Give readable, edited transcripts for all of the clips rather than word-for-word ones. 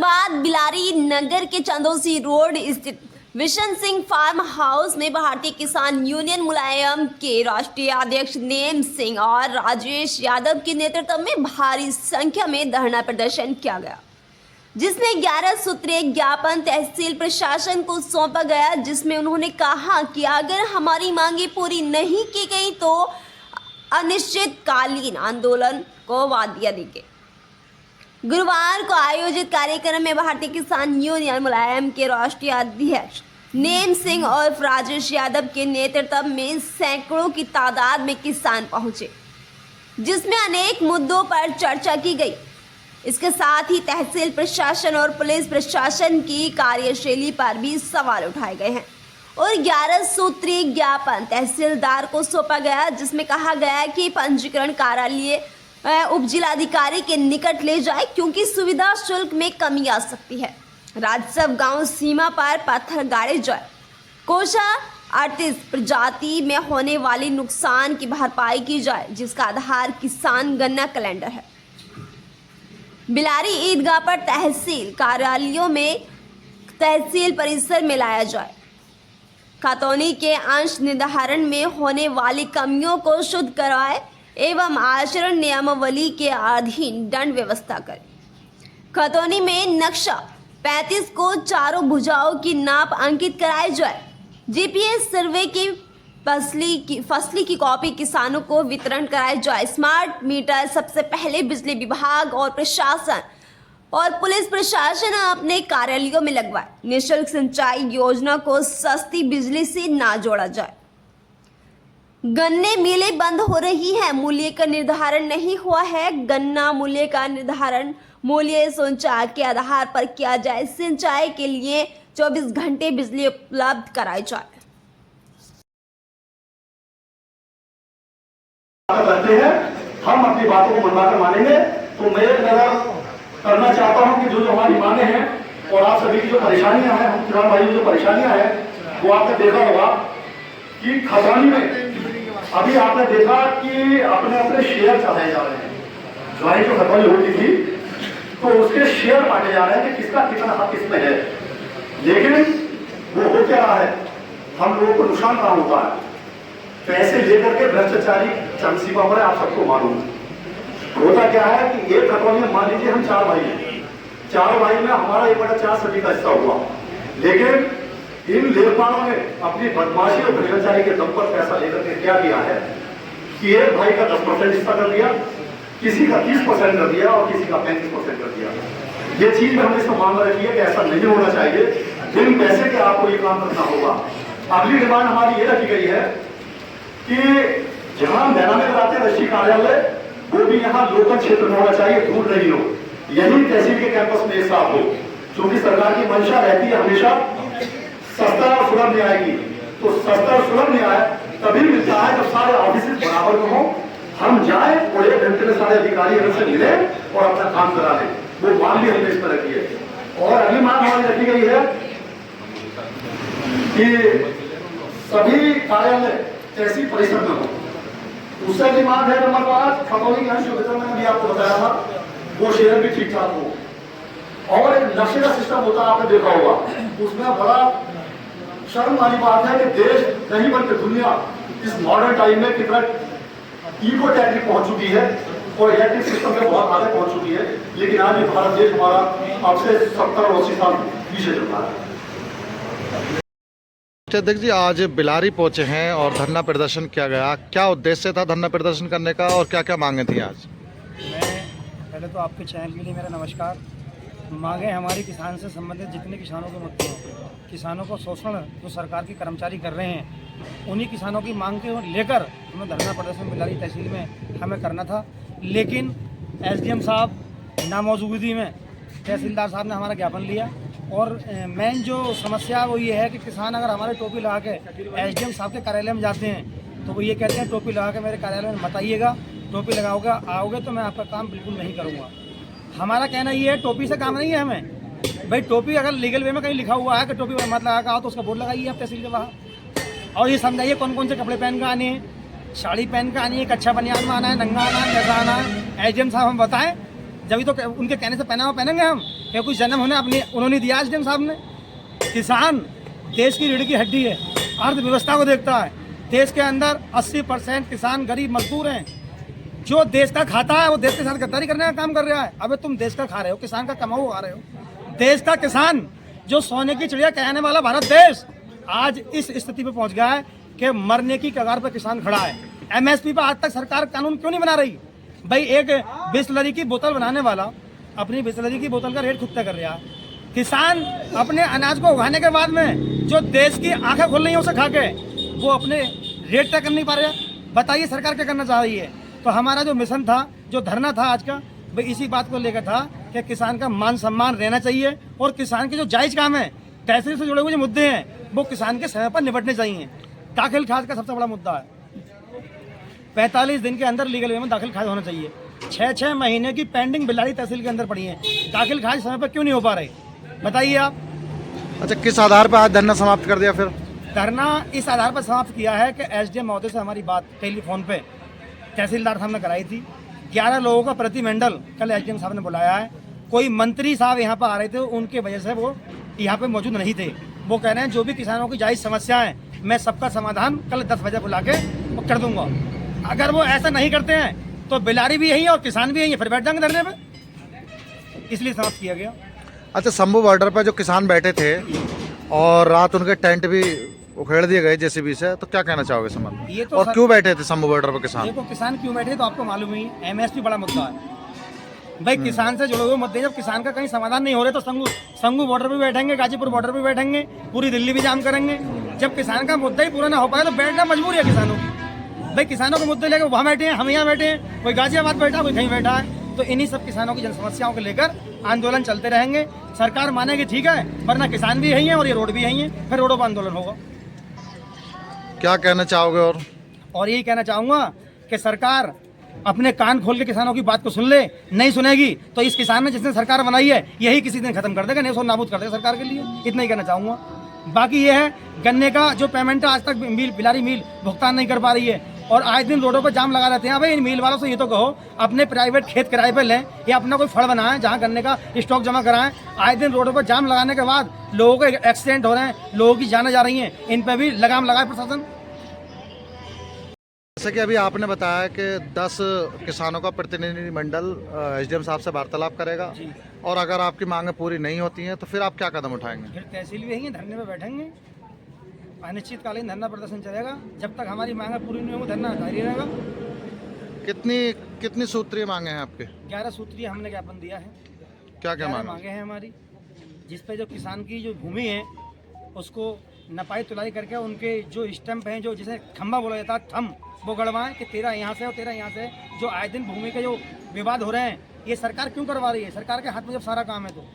बाद बिलारी नगर के चंदौसी रोड स्थित विशन सिंह फार्म हाउस में भारतीय किसान यूनियन मुलायम के राष्ट्रीय अध्यक्ष नेम सिंह और राजेश यादव के नेतृत्व में भारी संख्या में धरना प्रदर्शन किया गया, जिसमें 11 सूत्रीय ज्ञापन तहसील प्रशासन को सौंपा गया, जिसमें उन्होंने कहा कि अगर हमारी मांगे पूरी नहीं की गई तो अनिश्चितकालीन आंदोलन को वादिया देंगे। गुरुवार को आयोजित कार्यक्रम में भारतीय किसान यूनियन मुलायम के राष्ट्रीय अध्यक्ष नेम सिंह और राजेश यादव के नेतृत्व में सैकड़ों की तादाद में किसान पहुंचे, जिसमें अनेक मुद्दों पर चर्चा की गई। इसके साथ ही तहसील प्रशासन और पुलिस प्रशासन की कार्यशैली पर भी सवाल उठाए गए हैं और 11 सूत्रीय ज्ञापन तहसीलदार को सौंपा गया, जिसमें कहा गया कि पंजीकरण कार्यालय उप जिलाधिकारी के निकट ले जाए क्योंकि सुविधा शुल्क में कमी आ सकती है। राजस्व गांव सीमा पर पत्थर गाड़े जाए। कोशा 38 प्रजाति में होने वाले नुकसान की भरपाई की जाए, जिसका आधार किसान गन्ना कैलेंडर है। बिलारी ईदगाह पर तहसील कार्यालयों में तहसील परिसर में लाया जाए। खतौनी के अंश निर्धारण में होने वाली कमियों को शुद्ध करवाए एवं आचरण नियमावली के अधीन दंड व्यवस्था करें। खतौनी में नक्शा 35 को चारों भुजाओं की नाप अंकित कराई जाए। जीपीएस सर्वे की फसली की कॉपी किसानों को वितरण कराई जाए। स्मार्ट मीटर सबसे पहले बिजली विभाग और प्रशासन और पुलिस प्रशासन अपने कार्यालयों में लगवाए। निःशुल्क सिंचाई योजना को सस्ती बिजली से ना जोड़ा जाए। गन्ने मिलें बंद हो रही है, मूल्य का निर्धारण नहीं हुआ है। गन्ना मूल्य का निर्धारण मूल्य सिंचाई के आधार पर किया जाए। सिंचाई के लिए 24 घंटे बिजली उपलब्ध कराई जाए। करते हैं, हम अपनी बातों को मनवा कर मानेंगे। तो मैं करना चाहता हूं कि जो हमारी मांगे हैं और आप सभी की जो परेशानियां हैं, हम किसान भाई जो परेशानियां हैं, वो आपने देखा होगा कि खतौनी में अभी आपने देखा कि अपने अपने शेयर चढ़ाए जा रहे हैं। ज्वारी जो खतौनी होती थी तो उसके शेयर बांटे जा रहे हैं कि किसका कितना हक किसमें है। लेकिन वो हो क्या रहा है, हम लोगों को नुकसान कहाँ होता है। पैसे लेकर के भ्रष्टाचारी चरम सीमा पर आप सबको मालूम होता क्या है कि एक खतौनी में मान लीजिए हम 4 भाई हैं, 4 भाई में हमारा 1/4 सभी का हिस्सा हुआ। लेकिन इन लेखपालों ने अपनी बदमाशी और भ्रष्टाचारी के दम पर पैसा लेकर के क्या किया है कि एक भाई का 10% हिस्सा कर दिया, किसी का 30% कर दिया और किसी का 35% कर दिया। ये चीज में हमने इसको मांग रखी है कि ऐसा नहीं होना चाहिए। बिन पैसे के आपको ये काम करना होगा। अगली डिमांड हमारी ये रखी गई है कि जहां मैना में कराते हैं रजिस्ट्री कार्यालय, वो भी यहाँ लोकल क्षेत्र में होना चाहिए, दूर नहीं हो। यही तहसील के कैंपस में एक साथ हो, क्योंकि सरकार की मंशा रहती है हमेशा सस्ता और सुलभ न्याय की। तो सस्ता और सुलभ न्याय तभी मिलता है जब सारे ऑफिस बराबर में हो। हम जाए और 1 घंटे में सारे अधिकारी हमसे मिले और अपना काम करा लें। वो मांग भी हमने इस पर रखी है। और अगली मांग हमारी रखी गई है कि सभी कार्यालय तहसील परिसर में हो। उससे अगली मांग है नंबर 5, खतौनी के अंश वितरण में भी आपको बताया था, वो शेयर भी ठीक ठाक हो। और एक नक्शे का सिस्टम होता है, आपने देखा होगा। उसमें बड़ा शर्म वाली बात है कि देश नहीं बल्कि दुनिया इस मॉडर्न टाइम में कितना इको टेक्निक पहुंच चुकी है और इलेक्ट्रिक सिस्टम में बहुत आगे पहुंच चुकी है। लेकिन आज ये भारत देश हमारा अब से 70 और 80 साल पीछे चल रहा है। अध्यक्ष जी, आज बिलारी पहुंचे हैं और धरना प्रदर्शन किया गया। क्या उद्देश्य था धरना प्रदर्शन करने का और क्या क्या मांगे थी आज? मैं पहले तो आपके चैनल के लिए मेरा नमस्कार। मांगे हमारी किसान से संबंधित जितने किसानों के मुद्दे हैं, किसानों को शोषण जो सरकार के कर्मचारी कर रहे हैं, उन्हीं किसानों की मांग के लेकर हमें धरना प्रदर्शन बिलारी तहसील में हमें करना था। लेकिन एसडीएम साहब नामौजूदगी में तहसीलदार साहब ने हमारा ज्ञापन लिया और मेन जो समस्या वो ये है कि किसान अगर हमारे टोपी लगा के एसडीएम साहब के कार्यालय में जाते हैं तो वो ये कहते हैं टोपी लगा के मेरे कार्यालय में मत आइएगा, टोपी लगाओगे आओगे तो मैं आपका काम बिल्कुल नहीं करूँगा। हमारा कहना ये है टोपी से काम नहीं है हमें। भाई टोपी अगर लीगल वे में कहीं लिखा हुआ है कि टोपी मत लगा के आओ तो उसका बोर्ड लगाइए आप तहसील के बाहर। और ये समझाइए कौन कौन से कपड़े पहन कर आने हैं, साड़ी पहन कर आनी है, कच्छा बनियान में आना है, नंगा आना है, कैसा आना है। एसडीएम साहब हम बताएं जब तो उनके कहने से पहनावा पहनेंगे हम, क्या कुछ जन्म होने अपनी उन्होंने दिया एसडीएम साहब ने। किसान देश की रीढ़ की हड्डी है, अर्थव्यवस्था को देखता है। देश के अंदर 80% किसान गरीब मजदूर हैं। जो देश का खाता है वो देश के साथ गद्दारी करने का काम कर रहा है। अबे तुम देश का खा रहे हो, किसान का कमाओ खा रहे हो। देश का किसान जो सोने की चिड़िया कहने वाला भारत देश आज इस स्थिति पे पहुंच गया है कि मरने की कगार पर किसान खड़ा है। एमएसपी पर आज तक सरकार कानून क्यों नहीं बना रही? भाई एक बिस्लरी की बोतल बनाने वाला अपनी बिस्लरी की बोतल का रेट खुद तय कर रहा है। किसान अपने अनाज को उगाने के बाद में जो देश की आंखें खुल रही है उसे खा के वो अपने रेट तय कर नहीं पा रहे। बताइए सरकार क्या करना चाह रही है? तो हमारा जो मिशन था, जो धरना था आज का, भाई इसी बात को लेकर था कि किसान का मान सम्मान रहना चाहिए और किसान के जो जायज काम है, तहसील से जुड़े हुए जो मुद्दे हैं, वो किसान के समय पर निपटने चाहिए। दाखिल खाद का सबसे बड़ा मुद्दा है, 45 दिन के अंदर लीगल वे में दाखिल खाद होना चाहिए। 6-6 महीने की पेंडिंग बिलारी तहसील के अंदर पड़ी है। दाखिल खाद समय पर क्यों नहीं हो पा रही, बताइए आप। अच्छा, किस आधार पर आज धरना समाप्त कर दिया? फिर धरना इस आधार पर समाप्त किया है कि एसडीएम महोदय से हमारी बात टेलीफोन पे तहसीलदार साहब ने कराई थी। 11 लोगों का प्रतिमंडल कल एसडीएम साहब ने बुलाया है। कोई मंत्री साहब यहाँ पर आ रहे थे, उनके वजह से वो यहाँ पे मौजूद नहीं थे। वो कह रहे हैं जो भी किसानों की जायज़ समस्या है मैं सबका समाधान कल 10 बजे बुला के कर दूंगा। अगर वो ऐसा नहीं करते हैं तो बिलारी भी यही है और किसान भी यही है, फिर बैठ जाएंगे धरने पे। इसलिए समाप्त किया गया। अच्छा, शंभू बॉर्डर पर जो किसान बैठे थे और रात उनके टेंट भी उखेड़ दिए गए जेसीबी से, तो क्या कहना चाहोगे संबंध में? ये तो और क्यों बैठे थे शंभू बॉर्डर पर किसान? देखो किसान क्यों बैठे तो आपको मालूम ही, एमएसपी बड़ा मुद्दा है भाई। किसान से जुड़े हुए मुद्दे जब किसान का कहीं समाधान नहीं हो रहे तो संगू बॉर्डर पे बैठेंगे, गाजीपुर बॉर्डर पे बैठेंगे, पूरी दिल्ली भी जाम करेंगे। जब किसान का मुद्दा ही पूरा ना हो पाए तो बैठना मजबूरी है किसानों की। भाई किसानों के मुद्दे लेकर वहाँ बैठे हैं, हम यहाँ बैठे हैं, कोई गाजियाबाद बैठा, कोई कहीं बैठा है। तो इन्हीं सब किसानों की जन समस्याओं को लेकर आंदोलन चलते रहेंगे। सरकार मानेगी ठीक है, वरना किसान भी यही है और ये रोड भी यही है, फिर रोडों पर आंदोलन होगा। क्या कहना चाहोगे? और यही कहना चाहूँगा कि सरकार अपने कान खोल के किसानों की बात को सुन ले। नहीं सुनेगी तो इस किसान ने जिसने सरकार बनाई है यही किसी दिन खत्म कर देगा, नहीं नाबूद कर देगा सरकार के लिए। इतना ही कहना चाहूँगा। बाकी ये है गन्ने का जो पेमेंट है आज तक बिलारी मिल भुगतान नहीं कर पा रही है और आए दिन रोडों पर जाम लगा रहते हैं। भाई इन मिल वालों से ये तो कहो अपने प्राइवेट खेत किराए पर लें या अपना कोई फड़ बनाएं जहाँ गन्ने का स्टॉक जमा कराएं। आए दिन रोडों पर जाम लगाने के बाद लोगों के एक्सीडेंट हो रहे हैं, लोगों की जानें जा रही हैं, इन पर भी लगाम लगाए प्रशासन। जैसे कि अभी आपने बताया कि 10 किसानों का प्रतिनिधिमंडल एसडीएम साहब से वार्तालाप करेगा और अगर आपकी मांगें पूरी नहीं होती हैं तो फिर आप क्या कदम उठाएंगे? फिर तहसील भी यही धरने पे बैठेंगे, अनिश्चितकालीन धरना प्रदर्शन चलेगा। जब तक हमारी मांगें पूरी नहीं होंगी धरना जारी रहेगा। कितनी सूत्रीय मांगे हैं आपके? 11 सूत्रीय हमने ज्ञापन दिया है। क्या क्या मांगे हैं हमारी, जिस पे जो किसान की जो भूमि है उसको नपाई तुलाई करके उनके जो स्टैंप हैं, जो जिसे खंबा बोला जाता है, थम, वो गड़वाएं कि तेरा यहाँ से और तेरा यहाँ से। जो आए दिन भूमि के जो विवाद हो रहे हैं ये सरकार क्यों करवा रही है? सरकार के हाथ में जब सारा काम है तो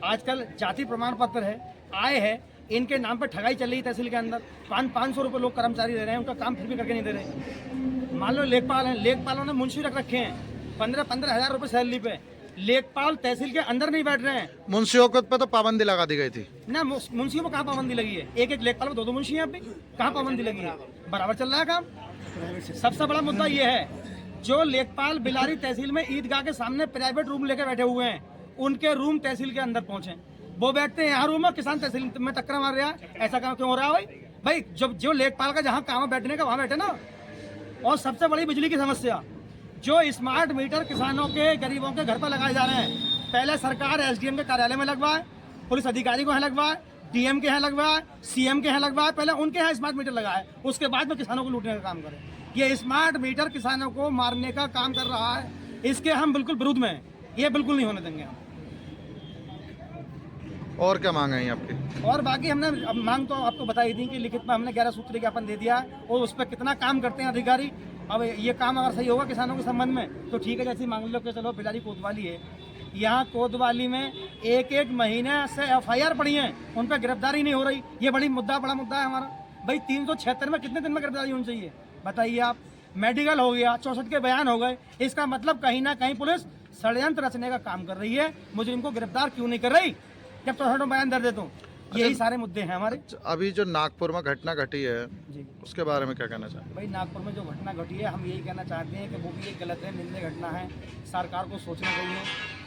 आजकल जाति प्रमाण पत्र है, आय है, इनके नाम पर ठगाई चल रही है तहसील के अंदर। 500 रुपये लोग कर्मचारी दे रहे हैं, उनका काम फिर भी करके नहीं दे रहे। मान लो लेखपाल हैं, लेखपालों ने मुंशी रख रखे हैं 15-15 हज़ार रुपये सैलरी पे। लेखपाल तहसील के अंदर नहीं बैठ रहे हैं। मुंशियों के पे तो पाबंदी लगा दी गई थी ना, मुंशियों पर कहाँ पाबंदी लगी है? एक लेखपाल में 2 मुंशी हैं, अभी कहाँ पाबंदी लगी है? बराबर चल रहा है काम। सबसे बड़ा मुद्दा ये है जो लेखपाल बिलारी तहसील में ईदगाह के सामने प्राइवेट रूम लेके बैठे हुए हैं, उनके रूम तहसील के अंदर पहुंचे। वो बैठते हैं यहाँ रूम में, किसान तहसील में टक्कर मार रहा है। ऐसा काम क्यों हो रहा है भाई? जब जो लेखपाल का जहाँ काम है बैठने का वहाँ बैठे ना। और सबसे बड़ी बिजली की समस्या, जो स्मार्ट मीटर किसानों के गरीबों के घर पर लगाए जा रहे हैं, पहले सरकार एसडीएम के कार्यालय में लगवाए, पुलिस अधिकारी को यहाँ लगवाए, डीएम के यहाँ लगवाए, सीएम के यहाँ लगवाए, पहले उनके यहाँ स्मार्ट मीटर लगाए, उसके बाद में किसानों को लूटने का काम करे। ये स्मार्ट मीटर किसानों को मारने का काम कर रहा है, इसके हम बिल्कुल विरुद्ध में हैं। ये बिल्कुल नहीं होने देंगे हम। और क्या मांग है आपकी? और बाकी हमने अब मांग तो आपको बताई थी कि लिखित में हमने 11 सूत्री ज्ञापन दे दिया है और उस पर कितना काम करते हैं अधिकारी। अब ये काम अगर सही होगा किसानों के संबंध में तो ठीक है। जैसे मान लो कि चलो बिलारी कोतवाली है, यहाँ कोतवाली में 1-1 महीने से एफआईआर पड़ी हैं, उन पर गिरफ्तारी नहीं हो रही। ये बड़ा मुद्दा है हमारा भाई। 376 में कितने दिन में गिरफ्तारी होनी चाहिए बताइए आप? मेडिकल हो गया, 64 के बयान हो गए। इसका मतलब कहीं ना कहीं पुलिस षड्यंत्र रचने का काम कर रही है। मुझे इनको गिरफ्तार क्यों नहीं कर रही जब 64 बयान दर्ज देता हूँ? यही सारे मुद्दे हैं हमारे। अभी जो नागपुर में घटना घटी है जी उसके बारे में क्या कहना चाहेंगे? भाई, नागपुर में जो घटना घटी है, हम यही कहना चाहते हैं कि वो भी एक गलत है, निंदनीय घटना है। सरकार को सोचना चाहिए,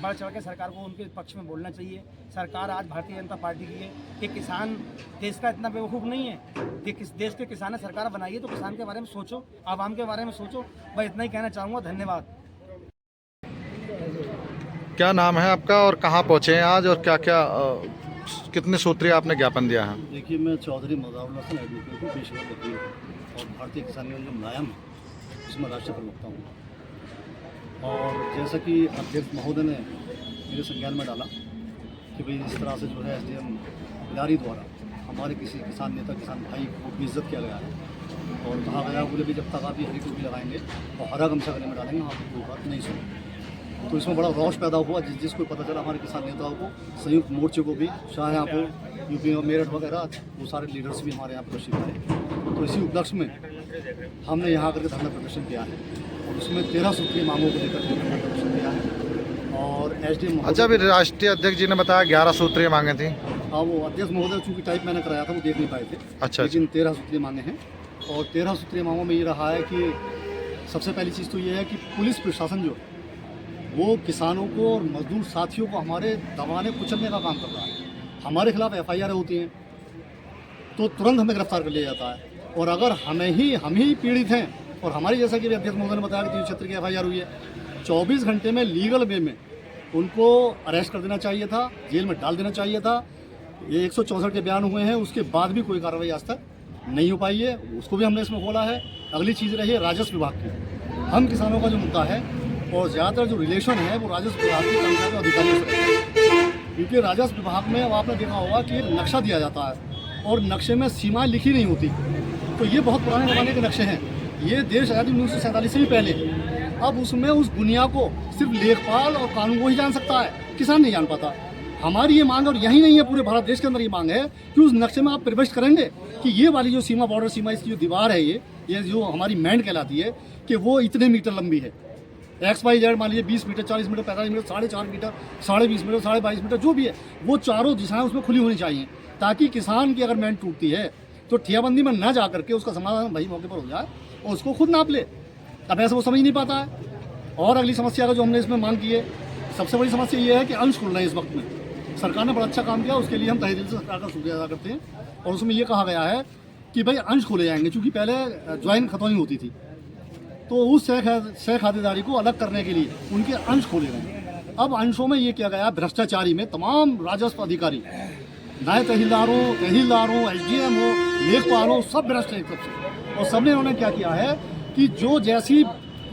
बढ़ चढ़ के सरकार को उनके पक्ष में बोलना चाहिए। सरकार आज भारतीय जनता पार्टी की है कि किसान देश का इतना बेवकूफ़ नहीं है कि किस देश के किसान ने सरकार बनाई है, तो किसान के बारे में सोचो, आवाम के बारे में सोचो। भाई इतना ही कहना चाहूँगा, धन्यवाद। क्या नाम है आपका और कहाँ पहुँचे हैं आज, और क्या क्या कितने सूत्रीय आपने ज्ञापन दिया है? देखिए, मैं चौधरी मज़ारुल हसन एडवोकेट हूँ, पेशेवर वकील और भारतीय किसान यूनियन जो मुलायम है उसमें राष्ट्रीय प्रवक्ता हूँ। और जैसा कि अध्यक्ष महोदय ने मेरे संज्ञान में डाला कि भाई इस तरह से जो है SDM बिलारी द्वारा हमारे किसी किसान नेता, किसान भाई को बेइज्जत किया गया है, और कहा गया बोले भी जब तक आप ये हरी टोपी लगाएंगे और हरा गमछा गले में डालेंगे, वहाँ पर कोई बात नहीं सुनी। तो इसमें बड़ा रौश पैदा हुआ, जिसको पता चला हमारे किसान नेताओं को, संयुक्त मोर्चे को भी, शाहजहाँपुर, यूपी और मेरठ वगैरह, वो सारे लीडर्स भी हमारे यहाँ प्रदर्शित थे। तो इसी उपलक्ष्य में हमने यहाँ आकर के धरना प्रदर्शन किया है और उसमें 13 सूत्रीय मांगों को लेकर के धरना प्रदर्शन किया है। और SDM अच्छा, अभी राष्ट्रीय अध्यक्ष जी ने बताया 11 सूत्रीय मांगे थी। हाँ, वो अध्यक्ष महोदय चूँकि टाइप मैंने कराया था वो देख नहीं पाए थे। अच्छा, लेकिन 13 सूत्रीय मांगे हैं। और 13 सूत्रीय मांगों में ये रहा है कि सबसे पहली चीज़ तो ये है कि पुलिस प्रशासन जो है वो किसानों को और मजदूर साथियों को हमारे दबाने कुचलने का काम कर रहा है। हमारे खिलाफ FIR होती हैं तो तुरंत हमें गिरफ्तार कर लिया जाता है, और अगर हम ही पीड़ित हैं और हमारी, जैसा कि अध्यक्ष महोदय ने बताया कि 3 क्षेत्र की FIR हुई है, 24 घंटे में लीगल वे में उनको अरेस्ट कर देना चाहिए था, जेल में डाल देना चाहिए था। ये 164 के बयान हुए हैं, उसके बाद भी कोई कार्रवाई आज तक नहीं हो पाई है, उसको भी हमने इसमें खोला है। अगली चीज़ रही है राजस्व विभाग की। हम किसानों का जो मुद्दा है और ज़्यादातर जो रिलेशन है वो राजस्व विभाग के कर्मचारी अधिकारियों से रहता है, क्योंकि राजस्व विभाग में अब आपने देखा होगा कि एक नक्शा दिया जाता है और नक्शे में सीमाएं लिखी नहीं होती। तो ये बहुत पुराने ज़माने के नक्शे हैं, ये देश आज़ादी 1947 से भी पहले। अब उसमें उस दुनिया को सिर्फ लेखपाल और कानून वो ही जान सकता है, किसान नहीं जान पाता। हमारी ये मांग, और यही नहीं है पूरे भारत देश के अंदर ये मांग है कि उस नक्शे में आप प्रविष्ट करेंगे कि ये वाली जो सीमा, बॉर्डर सीमा, इसकी जो दीवार है, ये जो हमारी मैंड कहलाती है, कि वो इतने मीटर लंबी है। XYZ मान लीजिए 20 metre, 40 metre, 45 metre, 4.5 metre, 20.5 metre, 22.5 metre, जो भी है, वो चारों दिशाएं उसमें खुली होनी चाहिए, ताकि किसान की अगर मैंड टूटती है तो ठियाबंदी में न जा करके उसका समाधान वही मौके पर हो जाए और उसको खुद नाप ले। अब ऐसा वो समझ नहीं पाता है। और अगली समस्या का जो हमने इसमें मांग की है, सबसे बड़ी समस्या ये है कि अंश खुल रहे हैं इस वक्त में। सरकार ने बड़ा अच्छा काम किया, उसके लिए हम तहे दिल से सरकार का शुक्रिया अदा करते हैं। और उसमें ये कहा गया है कि भाई अंश खोले जाएंगे, चूँकि पहले ज्वाइंट खतौनी होती थी, तो उस सह खातेदारी को अलग करने के लिए उनके अंश खोले गए। अब अंशों में ये किया गया, भ्रष्टाचारी में तमाम राजस्व अधिकारी, नायब तहसीलदारों, SDM हो, लेखपाल हो, सब भ्रष्ट हैं सबसे। और सबने उन्होंने क्या किया है कि जो जैसी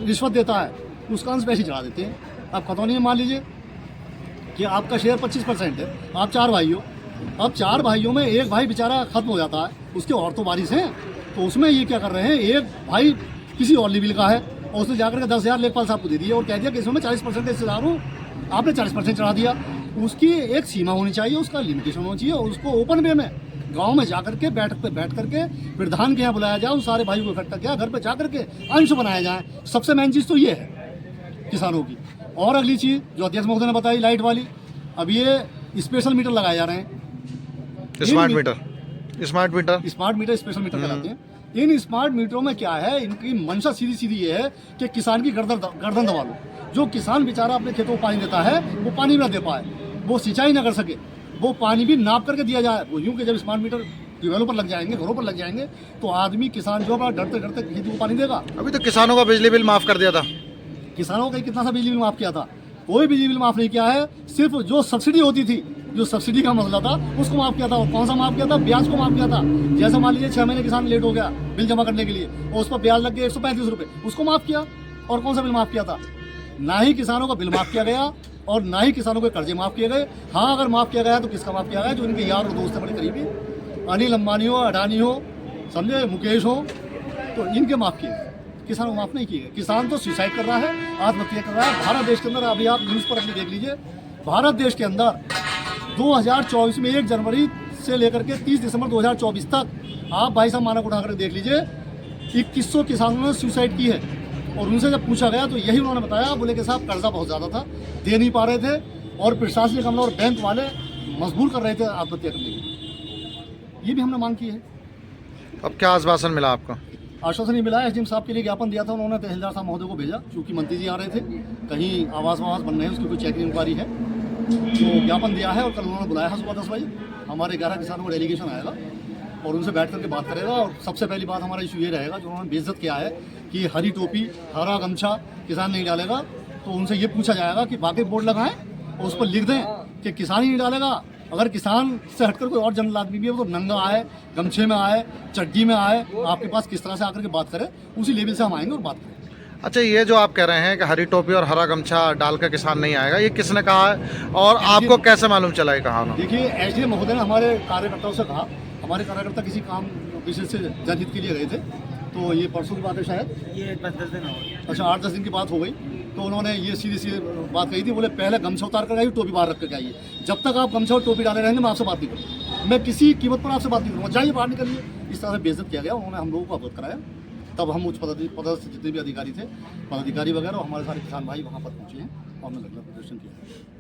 रिश्वत देता है उसका अंश वैसे चढ़ा देते हैं। अब खतौनी में मान लीजिए कि आपका शेयर 25% है, आप 4 भाई हो। अब 4 भाइयों में एक भाई बेचारा खत्म हो जाता है, उसके और तो वारिस हैं, तो उसमें ये क्या कर रहे हैं, एक भाई किसी और लेवल का है और उसने जाकर के 10,000 लेखपाल साहब को दे दिए और कह दिया कि इसमें 40% हिस्सेदार हूँ, आपने 40% चढ़ा दिया। उसकी एक सीमा होनी चाहिए, उसका लिमिटेशन होना चाहिए, और उसको ओपन वे में गांव में जाकर के बैठ करके प्रधान के यहाँ बुलाया जाए, उन सारे भाइयों को इकट्ठा किया, घर पे जाकर के अंश बनाया जाए। सबसे मेन चीज़ तो ये है किसानों की। और अगली चीज़ जो अध्यक्ष महोदय ने बताई, लाइट वाली, अब ये स्पेशल मीटर लगाए जा रहे हैं, स्मार्ट मीटर स्पेशल मीटर कहलाते हैं। इन स्मार्ट मीटरों में क्या है, इनकी मंशा सीधी ये है कि किसान की गर्दन दबा लो। जो किसान बेचारा अपने खेतों को पानी देता है वो पानी ना दे पाए, वो सिंचाई ना कर सके, वो पानी भी नाप करके दिया जाए। वो यूँ कि जब स्मार्ट मीटर ट्यूबवेलों पर लग जाएंगे, घरों पर लग जाएंगे, तो आदमी किसान जो है डरते डरते खेती को पानी देगा। अभी तो किसानों का बिजली बिल माफ़ कर दिया था, किसानों का कितना सा बिजली बिल माफ़ किया था, कोई बिजली बिल माफ़ नहीं किया है। सिर्फ जो सब्सिडी होती थी, जो सब्सिडी का मसला था, उसको माफ़ किया था। और कौन सा माफ़ किया था, ब्याज को माफ़ किया था। जैसे मान लीजिए 6 महीने किसान लेट हो गया बिल जमा करने के लिए और उस पर ब्याज लग गया 135 रुपये, उसको माफ़ किया। और कौन सा बिल माफ़ किया था, ना ही किसानों का बिल माफ़ किया गया और ना ही किसानों के कर्जे माफ़ किए गए। हाँ, अगर माफ़ किया गया तो किसका माफ़ किया गया, जो इनके यार और दोस्त हैं बड़े करीबी, अनिल अंबानी हो, अडानी हो, समझे, मुकेश हो, तो इनके माफ़ किए, किसानों को माफ़ नहीं किए। किसान तो सुसाइड कर रहा है, आत्महत्या कर रहा है। भारत देश के अंदर, अभी आप न्यूज़ पर अपनी देख लीजिए, भारत देश के अंदर 2024 में 1 जनवरी से लेकर के 30 दिसंबर 2024 तक आप भाई साहब मानक उठा कर देख लीजिए, 2100 किसानों ने सुसाइड की है। और उनसे जब पूछा गया तो यही उन्होंने बताया, बोले कि साहब कर्जा बहुत ज़्यादा था, दे नहीं पा रहे थे, और प्रशासनिक अमला और बैंक वाले मजबूर कर रहे थे आत्महत्या करने के लिए। ये भी हमने मांग की है। अब क्या आश्वासन मिला आपको? आश्वासन नहीं मिला है। एसडीएम साहब के लिए ज्ञापन दिया था, उन्होंने तहसीलदार साहब महोदय को भेजा, क्योंकि मंत्री जी आ रहे थे, कहीं आवास बन रहे हैं, उसकी कोई चेकिंग इंक्वायरी है, तो ज्ञापन दिया है। और कल उन्होंने बुलाया है सुबह 10 बजे, हमारे 11 किसानों को डेलीगेशन आएगा और उनसे बैठ करके बात करेगा। और सबसे पहली बात हमारा इशू ये रहेगा, जो उन्होंने बेइज्जत किया है कि हरी टोपी हरा गमछा किसान नहीं डालेगा, तो उनसे ये पूछा जाएगा कि बाकी बोर्ड लगाएं और उस पर लिख दें कि किसान ही नहीं डालेगा। अगर किसान से हटकर कोई और जनरल आदमी भी है, वो तो नंगा आए, गमछे में आए, चड्डी में आए, आपके पास किस तरह से आकर के बात करे, उसी लेवल से हम आएंगे और बात करेंगे। अच्छा, ये जो आप कह रहे हैं कि हरी टोपी और हरा गमछा डाल कर किसान नहीं आएगा, ये किसने कहा है और आपको कैसे मालूम चला ये कहा? देखिए, एसडीएम महोदय ने हमारे कार्यकर्ताओं से कहा, हमारे कार्यकर्ता किसी काम विषय से जनहित के लिए गए थे, तो ये परसों की बात है शायद, ये 10 दिन हो गए। अच्छा, 8-10 दिन की बात हो गई, तो उन्होंने ये सीधी बात कही थी, बोले पहले गमछा उतार कर आइए, टोपी बाहर रख कर आइए। जब तक आप गमछा और टोपी डाले रहेंगे मैं आपसे बात नहीं करूँगा, मैं किसी कीमत पर आपसे बात नहीं करूँगा, जाइए बाहर निकलिए। इस तरह से बेइज्जत किया गया, उन्होंने हम लोगों को अवगत कराया। तब हम उच्च पदस्थ जितने भी अधिकारी थे, पदाधिकारी वगैरह, हमारे सारे किसान भाई वहाँ पर पहुँचे हैं और हमने धरना प्रदर्शन किया।